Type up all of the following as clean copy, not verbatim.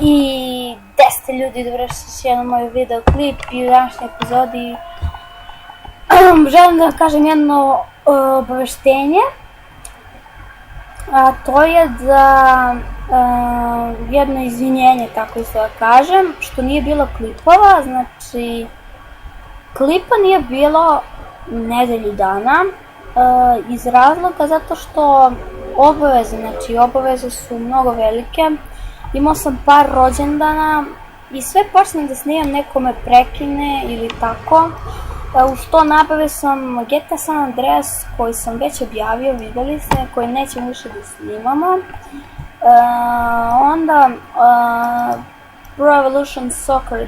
I 10 ljudi, dobrodošli jedan moj video klip i u današnjoj epizodi želim da vam kažem jedno obaveštenje, a to je da jedno izvinjenje, tako isto da kažem, što nije bilo klipova. Znači, klipa nije bilo nedelju dana iz razloga zato što obaveze su mnogo velike. Imao sam par rođendana i sve počnem da snimam, neko me prekine ili tako. Uz to nabavio sam GTA San Andreas koji sam već objavio, videli ste, koji nećemo više da snimamo. Onda Pro Evolution Soccer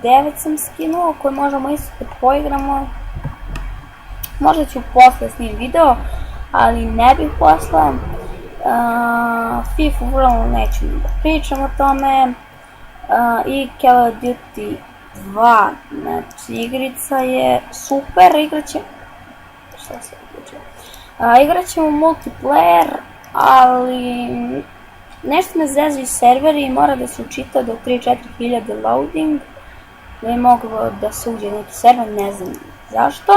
2009 sam skinuo, koji možemo isto da poigramo. Možda ću posle snimim video, ali ne bih posle. FIFA World neću da pričam o tome. I Call of Duty 2, znači igrica je super, igraćemo multiplayer, ali nešto me zezaju serveri i mora da se učita do 3-4 hiljade loading da je moglo da se uđe neki server, ne znam zašto,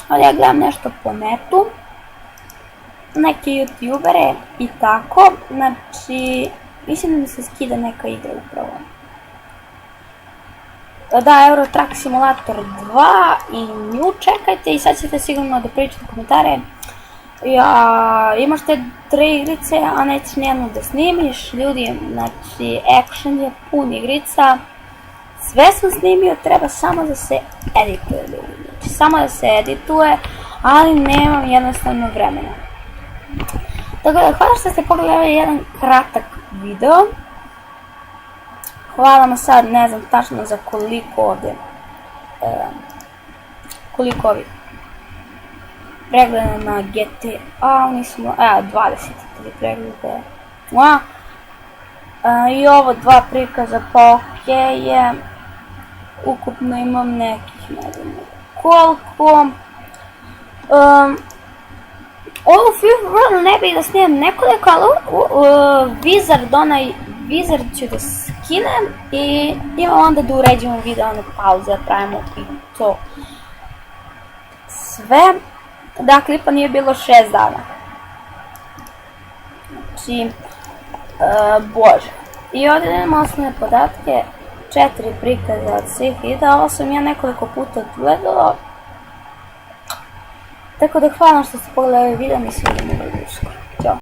ali ja gledam nešto po netu, neke youtubere i tako, znači mislim da mi se skida neka igra upravo. Da, Euro Truck Simulator 2 i nju čekajte i sad ćete sigurno da pričate komentare. Imaš te 3 igrice, a nećeš nijednu da snimiš, ljudi, znači action je pun igrica. Sve sam snimio, treba samo da se edituje, ljudi, znači samo da se edituje, ali nemam jednostavno vremena. Tako da, hvala što ste pogledali jedan kratak video. Hvala vam sad, ne znam tačno za koliko ovdje, koliko ovih pregleda na GTA, nismo, 23 preglede, i ovo 2 prikaza pa okej je, ukupno imam nekih, ne znam koliko. Ovu FIFA World ne bih da snimam nekoliko, ali Wizard ću da skinem i imam onda da uređujemo video, ono pauze, da pravimo i to sve. Da, klipa nije bilo 6 dana. Znači, bože. I ovdje imamo osnovne podatke, 4 prikaza od svih videa, ovo sam ja nekoliko puta odgledala. Tako da hvala što ste pogledali video, mislim da ne bude uskoro.